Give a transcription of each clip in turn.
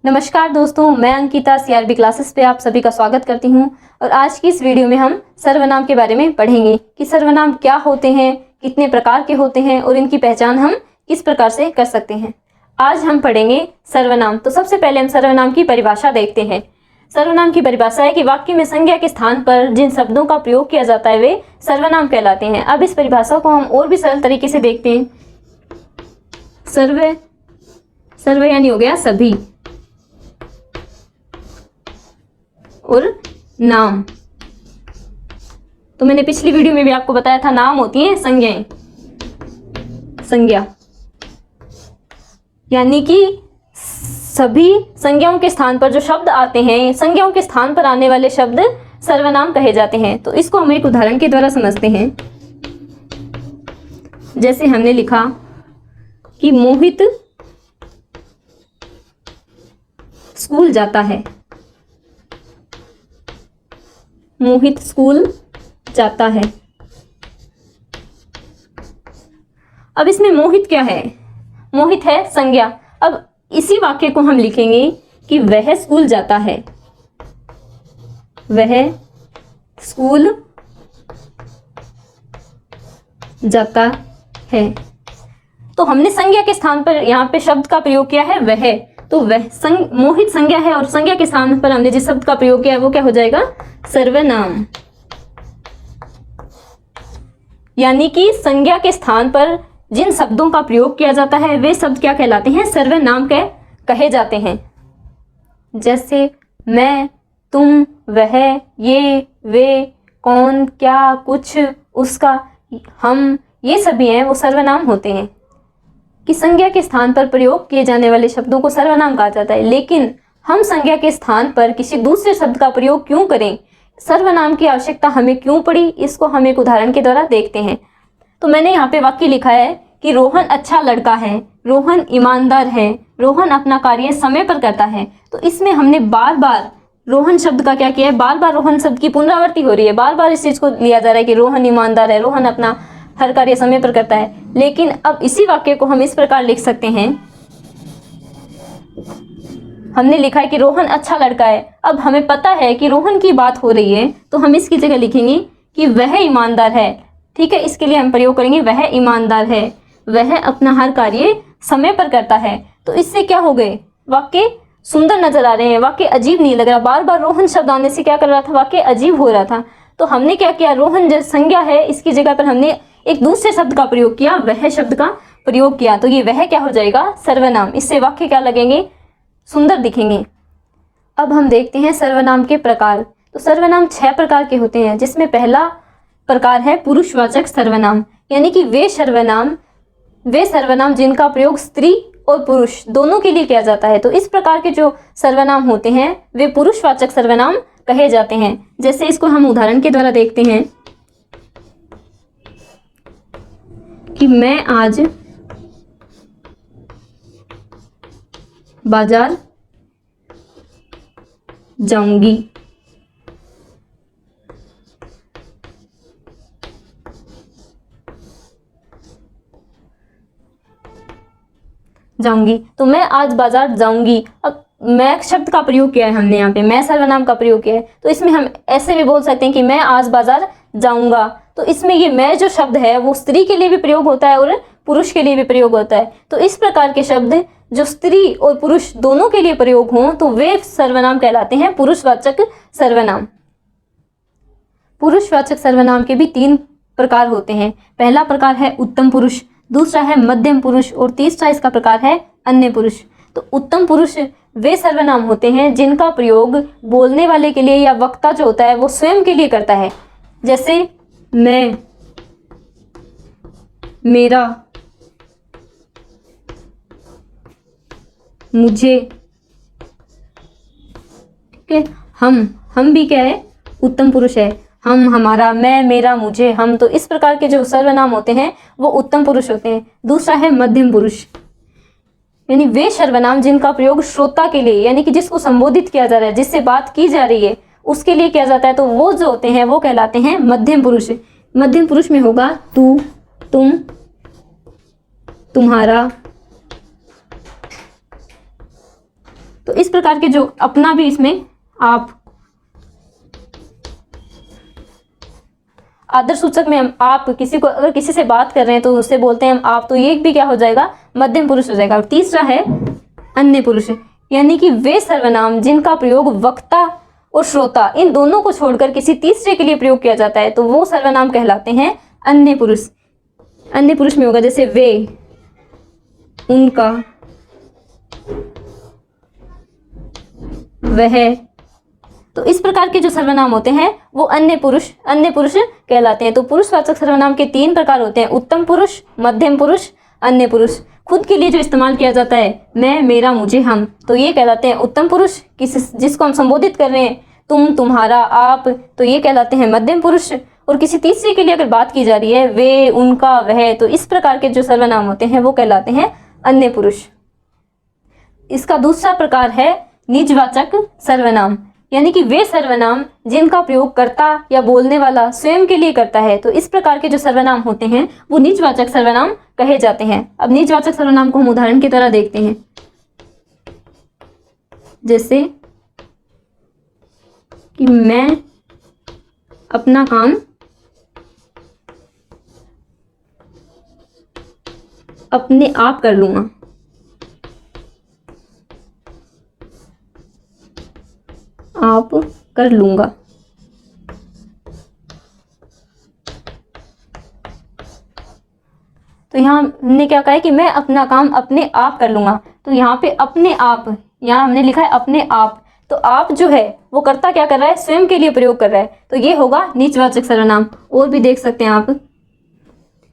नमस्कार दोस्तों, मैं अंकिता सीआरबी क्लासेस पे आप सभी का स्वागत करती हूँ। और आज की इस वीडियो में हम सर्वनाम के बारे में पढ़ेंगे कि सर्वनाम क्या होते हैं, कितने प्रकार के होते हैं और इनकी पहचान हम किस प्रकार से कर सकते हैं। आज हम पढ़ेंगे सर्वनाम। तो सबसे पहले हम सर्वनाम की परिभाषा देखते हैं। सर्वनाम की परिभाषा है कि वाक्य में संज्ञा के स्थान पर जिन शब्दों का प्रयोग किया जाता है वे सर्वनाम कहलाते हैं। अब इस परिभाषा को हम और भी सरल तरीके से देखते हैं। सर्व यानी हो गया सभी, और नाम तो मैंने पिछली वीडियो में भी आपको बताया था, नाम होती हैं संज्ञाएं। संज्ञा यानी कि सभी संज्ञाओं के स्थान पर जो शब्द आते हैं, संज्ञाओं के स्थान पर आने वाले शब्द सर्वनाम कहे जाते हैं। तो इसको हम एक उदाहरण के द्वारा समझते हैं। जैसे हमने लिखा कि मोहित स्कूल जाता है। मोहित स्कूल जाता है। अब इसमें मोहित क्या है? मोहित है संज्ञा। अब इसी वाक्य को हम लिखेंगे कि वह स्कूल जाता है। वह स्कूल जाता है। तो हमने संज्ञा के स्थान पर यहाँ पे शब्द का प्रयोग किया है वह। तो वह मोहित संज्ञा है और संज्ञा के स्थान पर हमने जिस शब्द का प्रयोग किया है वो क्या हो जाएगा? सर्वनाम। यानी कि संज्ञा के स्थान पर जिन शब्दों का प्रयोग किया जाता है वे शब्द क्या कहलाते हैं? सर्वनाम कहे जाते हैं। जैसे मैं, तुम, वह, ये, वे, कौन, क्या, कुछ, उसका, हम, ये सभी हैं वो सर्वनाम होते हैं। कि संज्ञा के स्थान पर प्रयोग किए जाने वाले शब्दों को सर्वनाम कहा जाता है। लेकिन हम संज्ञा के स्थान पर किसी दूसरे शब्द का प्रयोग क्यों करें, सर्वनाम की आवश्यकता हमें क्यों पड़ी, इसको हम एक उदाहरण के द्वारा देखते हैं। तो मैंने यहाँ पे वाक्य लिखा है कि रोहन अच्छा लड़का है, रोहन ईमानदार है, रोहन अपना कार्य समय पर करता है। तो इसमें हमने बार बार रोहन शब्द का क्या किया है? बार बार रोहन शब्द की पुनरावृत्ति हो रही है। बार बार इस चीज को लिया जा रहा है कि रोहन ईमानदार है, रोहन अपना हर कार्य समय पर करता है। लेकिन अब इसी वाक्य को हम इस प्रकार लिख सकते हैं। हमने लिखा है कि रोहन अच्छा लड़का है। अब हमें पता है कि रोहन की बात हो रही है, तो हम इसकी जगह लिखेंगे कि वह ईमानदार है। ठीक है, इसके लिए हम प्रयोग करेंगे वह ईमानदार है, वह अपना हर कार्य समय पर करता है। तो इससे क्या हो गए? वाक्य सुंदर नजर आ रहे हैं, वाक्य अजीब नहीं लग रहा। बार बार रोहन शब्द आने से क्या कर रहा था? वाक्य अजीब हो रहा था। तो हमने क्या किया? रोहन जो संज्ञा है इसकी जगह पर हमने एक दूसरे शब्द का प्रयोग किया, वह शब्द का प्रयोग किया। तो ये वह क्या हो जाएगा? सर्वनाम। इससे वाक्य क्या लगेंगे? सुंदर दिखेंगे। अब हम देखते हैं सर्वनाम के प्रकार। तो सर्वनाम 6 प्रकार के होते हैं, जिसमें पहला प्रकार है पुरुषवाचक सर्वनाम। यानी कि वे सर्वनाम जिनका प्रयोग स्त्री और पुरुष दोनों के लिए किया जाता है। तो इस प्रकार के जो सर्वनाम होते हैं वे पुरुषवाचक सर्वनाम कहे जाते हैं। जैसे इसको हम उदाहरण के द्वारा देखते हैं कि मैं आज बाजार जाऊंगी। तो मैं आज बाजार जाऊंगी। अब मैं शब्द का प्रयोग किया है हमने यहाँ पे, मैं सर्वनाम का प्रयोग किया है। तो इसमें हम ऐसे भी बोल सकते हैं कि मैं आज बाजार जाऊंगा। तो इसमें ये मैं जो शब्द है वो स्त्री के लिए भी प्रयोग होता है और पुरुष के लिए भी प्रयोग होता है। तो इस प्रकार के शब्द जो स्त्री और पुरुष दोनों के लिए प्रयोग हों तो वे सर्वनाम कहलाते हैं पुरुषवाचक सर्वनाम। पुरुषवाचक सर्वनाम के भी 3 प्रकार होते हैं। पहला प्रकार है उत्तम पुरुष, दूसरा है मध्यम पुरुष और तीसरा इसका प्रकार है अन्य पुरुष। तो उत्तम पुरुष वे सर्वनाम होते हैं जिनका प्रयोग बोलने वाले के लिए या वक्ता जो होता है वो स्वयं के लिए करता है। जैसे मैं, मेरा, मुझे, ठीक है। हम भी क्या है? उत्तम पुरुष है। हम, हमारा, मैं, मेरा, मुझे, हम। तो इस प्रकार के जो सर्वनाम होते हैं वो उत्तम पुरुष होते हैं। दूसरा है मध्यम पुरुष, यानी वे सर्वनाम जिनका प्रयोग श्रोता के लिए, यानी कि जिसको संबोधित किया जा रहा है, जिससे बात की जा रही है उसके लिए किया जाता है। तो वो जो होते हैं वो कहलाते हैं मध्यम पुरुष। मध्यम पुरुष में होगा तू, तुम, तुम्हारा, तो इस प्रकार के जो अपना भी इसमें आप, आदर सूचक में हम आप, किसी को अगर किसी से बात कर रहे हैं तो उससे बोलते हैं हम आप, तो ये भी क्या हो जाएगा, मध्यम पुरुष हो जाएगा। तीसरा है अन्य पुरुष, यानी कि वे सर्वनाम जिनका प्रयोग वक्ता और श्रोता इन दोनों को छोड़कर किसी तीसरे के लिए प्रयोग किया जाता है तो वो सर्वनाम कहलाते हैं अन्य पुरुष। अन्य पुरुष में होगा जैसे वे, उनका, वह। तो इस प्रकार के जो सर्वनाम होते हैं वो अन्य पुरुष कहलाते हैं। तो पुरुषवाचक सर्वनाम के 3 प्रकार होते हैं, उत्तम पुरुष, मध्यम पुरुष, अन्य पुरुष। खुद के लिए जो इस्तेमाल किया जाता है मैं, मेरा, मुझे, हम, तो ये कहलाते हैं उत्तम पुरुष। जिसको हम संबोधित कर रहे हैं तुम, तुम्हारा, आप, तो ये कहलाते हैं मध्यम पुरुष। और किसी तीसरे के लिए अगर बात की जा रही है वे, उनका, वह, तो इस प्रकार के जो सर्वनाम होते हैं वो कहलाते हैं अन्य पुरुष। इसका दूसरा प्रकार है निजवाचक सर्वनाम, यानी कि वे सर्वनाम जिनका प्रयोग कर्ता या बोलने वाला स्वयं के लिए करता है। तो इस प्रकार के जो सर्वनाम होते हैं वो निजवाचक सर्वनाम कहे जाते हैं। अब निजवाचक सर्वनाम को हम उदाहरण की तरह देखते हैं, जैसे कि मैं अपना काम अपने आप कर लूंगा। आप कर लूंगा। तो यहाँ हमने क्या कहा है कि मैं अपना काम अपने आप कर लूंगा। तो यहाँ पे अपने आप, यहाँ हमने लिखा है अपने आप, तो आप जो है वो कर्ता क्या कर रहा है, स्वयं के लिए प्रयोग कर रहा है, तो ये होगा निजवाचक सर्वनाम। और भी देख सकते हैं आप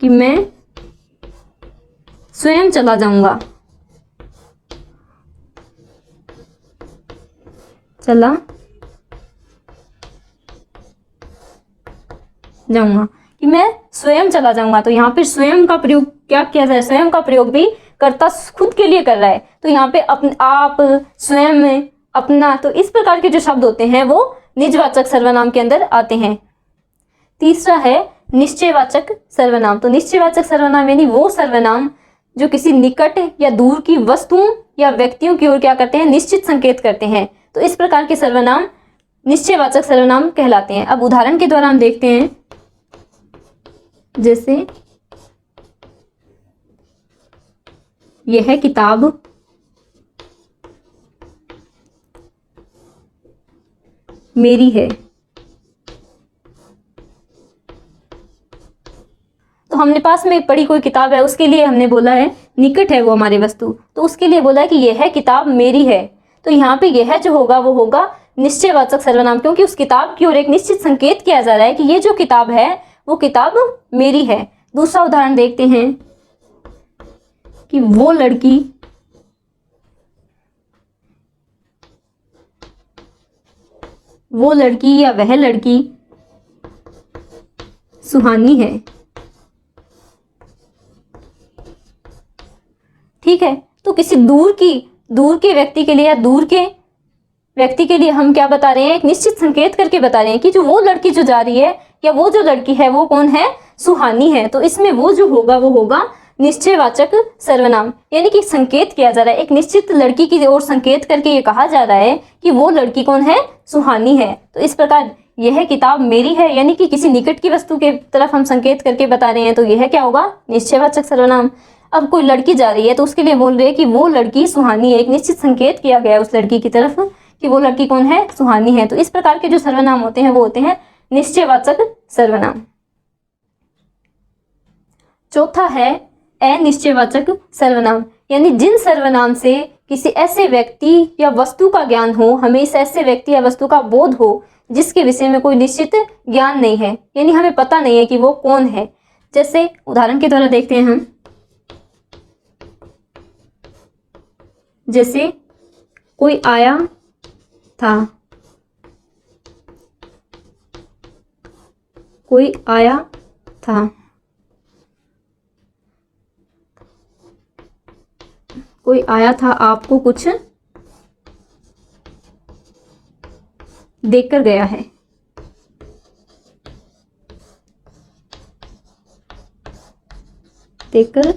कि मैं स्वयं चला जाऊंगा, चला जाऊंगा, कि मैं स्वयं चला जाऊंगा। तो यहाँ पे स्वयं का प्रयोग क्या किया जाए, स्वयं का प्रयोग भी कर्ता खुद के लिए कर रहा है। तो यहाँ पे आप, स्वयं, अपना, तो इस प्रकार के जो शब्द होते हैं वो निजवाचक सर्वनाम के अंदर आते हैं। तीसरा है निश्चयवाचक सर्वनाम। तो निश्चयवाचक सर्वनाम यानी वो सर्वनाम जो किसी निकट या दूर की वस्तुओं या व्यक्तियों की ओर क्या करते हैं, निश्चित संकेत करते हैं। तो इस प्रकार के सर्वनाम निश्चयवाचक सर्वनाम कहलाते हैं। अब उदाहरण के द्वारा हम देखते हैं, जैसे यह किताब मेरी है। तो हमने पास में पढ़ी कोई किताब है, उसके लिए हमने बोला है, निकट है वो हमारी वस्तु, तो उसके लिए बोला है कि यह किताब मेरी है। तो यहाँ पे यह जो होगा वो होगा निश्चयवाचक सर्वनाम, क्योंकि उस किताब की ओर एक निश्चित संकेत किया जा रहा है कि ये जो किताब है वो किताब मेरी है। दूसरा उदाहरण देखते हैं कि वो लड़की या वह लड़की सुहानी है। ठीक है, तो किसी दूर के व्यक्ति के लिए या दूर के व्यक्ति के लिए हम क्या बता रहे हैं, एक निश्चित संकेत करके बता रहे हैं कि जो वो लड़की जो जा रही है या वो जो लड़की है वो कौन है, सुहानी है। तो इसमें वो जो होगा वो होगा निश्चयवाचक सर्वनाम, यानी कि संकेत किया जा रहा है, एक निश्चित लड़की की ओर संकेत करके ये कहा जा रहा है कि वो लड़की कौन है, सुहानी है। तो इस प्रकार यह किताब मेरी है, यानी कि किसी निकट की वस्तु के तरफ हम संकेत करके बता रहे हैं, तो यह क्या होगा, निश्चयवाचक सर्वनाम। अब कोई लड़की जा रही है तो उसके लिए बोल रहे हैं कि वो लड़की सुहानी है, एक निश्चित संकेत किया गया है उस लड़की की तरफ कि वो लड़की कौन है, सुहानी है। तो इस प्रकार के जो सर्वनाम होते हैं वो होते हैं निश्चयवाचक सर्वनाम। चौथा है अनिश्चयवाचक सर्वनाम, यानी जिन सर्वनाम से किसी ऐसे व्यक्ति या वस्तु का ज्ञान हो, हमें इस ऐसे व्यक्ति या वस्तु का बोध हो जिसके विषय में कोई निश्चित ज्ञान नहीं है, यानी हमें पता नहीं है कि वो कौन है। जैसे उदाहरण के द्वारा देखते हैं हम, जैसे कोई आया था, कोई आया था, कोई आया था आपको कुछ देकर गया है। देकर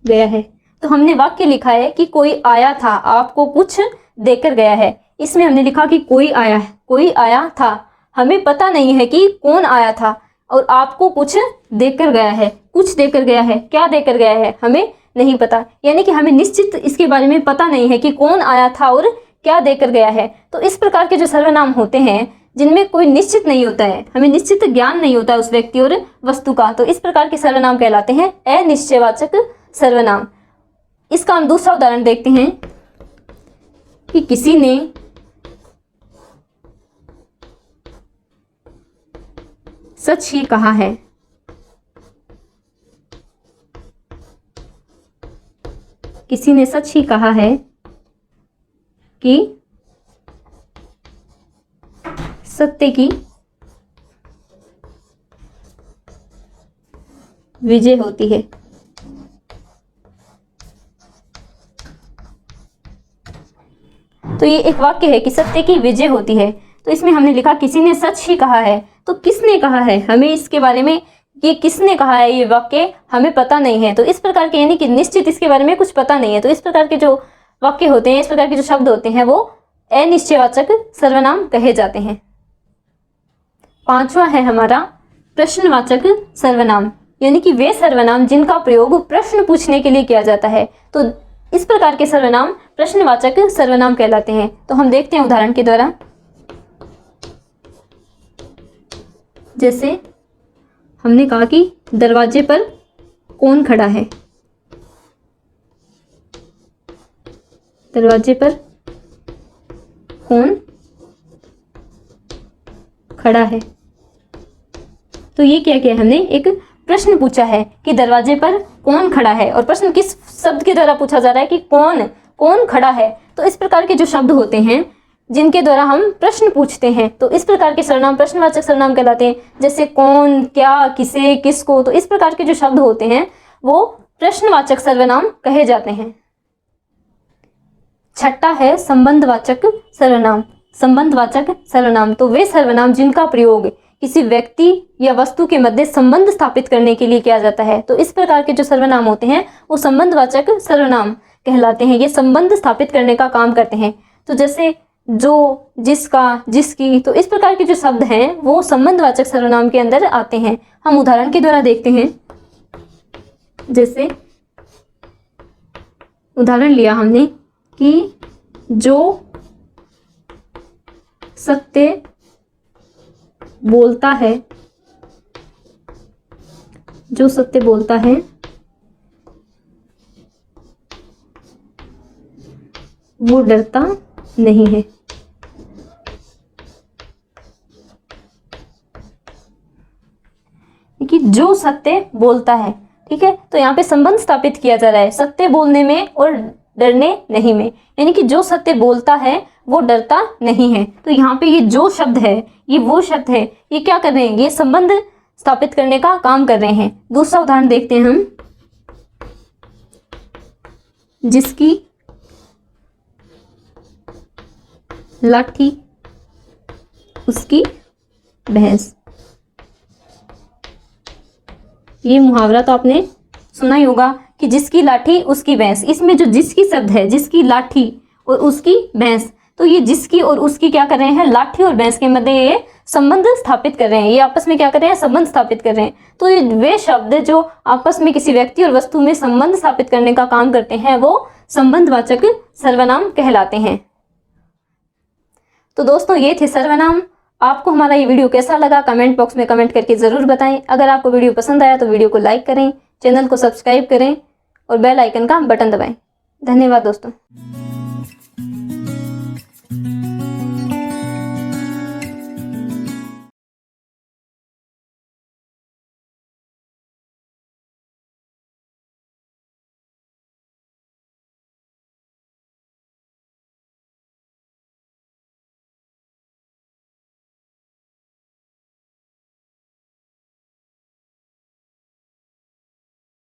गया है, तो हमने वाक्य लिखा है कि कोई आया था आपको कुछ देकर गया है। इसमें हमने लिखा कि कोई आया है, कोई आया था। हमें पता नहीं है कि कौन आया था और आपको कुछ देकर गया है, कुछ देकर गया है। क्या देकर गया है हमें नहीं पता, यानी कि हमें निश्चित इसके बारे में पता नहीं है कि कौन आया था और क्या देकर गया है। तो इस प्रकार के जो सर्वनाम होते हैं जिनमें कोई निश्चित नहीं होता है, हमें निश्चित ज्ञान नहीं होता है उस व्यक्ति और वस्तु का, तो इस प्रकार के सर्वनाम कहलाते हैं अनिश्चयवाचक सर्वनाम। इसका हम दूसरा उदाहरण देखते हैं कि किसी ने सच ही कहा है। किसी ने सच ही कहा है कि सत्य की विजय होती है। तो ये एक वाक्य है कि सत्य की विजय होती है। तो इसमें हमने लिखा किसी ने सच ही कहा है। तो किसने कहा है, हमें इसके बारे में ये किसने कहा है ये वाक्य हमें पता नहीं है। तो इस प्रकार के यानी कि निश्चित इसके बारे में कुछ पता नहीं है। तो इस प्रकार के जो वाक्य होते हैं, इस प्रकार के जो शब्द होते हैं वो अनिश्चयवाचक सर्वनाम कहे जाते हैं। पांचवा है हमारा प्रश्नवाचक सर्वनाम, यानी कि वे सर्वनाम जिनका प्रयोग प्रश्न पूछने के लिए किया जाता है। तो इस प्रकार के सर्वनाम प्रश्नवाचक सर्वनाम कहलाते हैं। तो हम देखते हैं उदाहरण के द्वारा। जैसे हमने कहा कि दरवाजे पर कौन खड़ा है। दरवाजे पर कौन खड़ा है। तो ये क्या किया, हमने एक प्रश्न पूछा है कि दरवाजे पर कौन खड़ा है, और प्रश्न किस शब्द के द्वारा पूछा जा रहा है कि कौन खड़ा है। तो इस प्रकार के जो शब्द होते हैं जिनके द्वारा हम प्रश्न पूछते हैं, तो इस प्रकार के सर्वनाम प्रश्नवाचक सर्वनाम कहलाते हैं। जैसे कौन, क्या, किसे, किसको। तो इस प्रकार के जो शब्द होते हैं वो प्रश्नवाचक सर्वनाम कहे जाते हैं। छठा है संबंधवाचक सर्वनाम। संबंधवाचक सर्वनाम तो वे सर्वनाम जिनका प्रयोग किसी व्यक्ति या वस्तु के मध्य संबंध स्थापित करने के लिए किया जाता है। तो इस प्रकार के जो सर्वनाम होते हैं वो संबंधवाचक सर्वनाम कहलाते हैं। ये संबंध स्थापित करने का काम करते हैं। तो जैसे जो, जिसका, जिसकी। तो इस प्रकार के जो शब्द हैं वो संबंधवाचक सर्वनाम के अंदर आते हैं। हम उदाहरण के द्वारा देखते हैं। जैसे उदाहरण लिया हमने कि जो सत्य बोलता है, जो सत्य बोलता है वो डरता नहीं है। कि जो सत्य बोलता है, ठीक है। तो यहाँ पे संबंध स्थापित किया जा रहा है सत्य बोलने में और डरने नहीं में, यानी कि जो सत्य बोलता है वो डरता नहीं है। तो यहाँ पे ये जो शब्द है ये वो शब्द है, ये क्या कर रहे हैं, ये संबंध स्थापित करने का काम कर रहे हैं। दूसरा उदाहरण देखते हैं हम। जिसकी लाठी उसकी भैंस। ये मुहावरा तो आपने सुना ही होगा कि जिसकी लाठी उसकी भैंस। इसमें जो जिसकी शब्द है, जिसकी लाठी और उसकी भैंस, तो ये जिसकी और उसकी क्या कर रहे हैं, लाठी और भैंस के मध्य ये संबंध स्थापित कर रहे हैं। ये आपस में क्या कर रहे हैं, संबंध स्थापित कर रहे हैं। तो ये वे शब्द जो आपस में किसी व्यक्ति और वस्तु में संबंध स्थापित करने का काम करते हैं वो संबंधवाचक सर्वनाम कहलाते हैं। तो दोस्तों ये थे सर्वनाम। आपको हमारा ये वीडियो कैसा लगा कमेंट बॉक्स में कमेंट करके ज़रूर बताएं। अगर आपको वीडियो पसंद आया तो वीडियो को लाइक करें, चैनल को सब्सक्राइब करें और बेल आइकन का बटन दबाएं। धन्यवाद दोस्तों।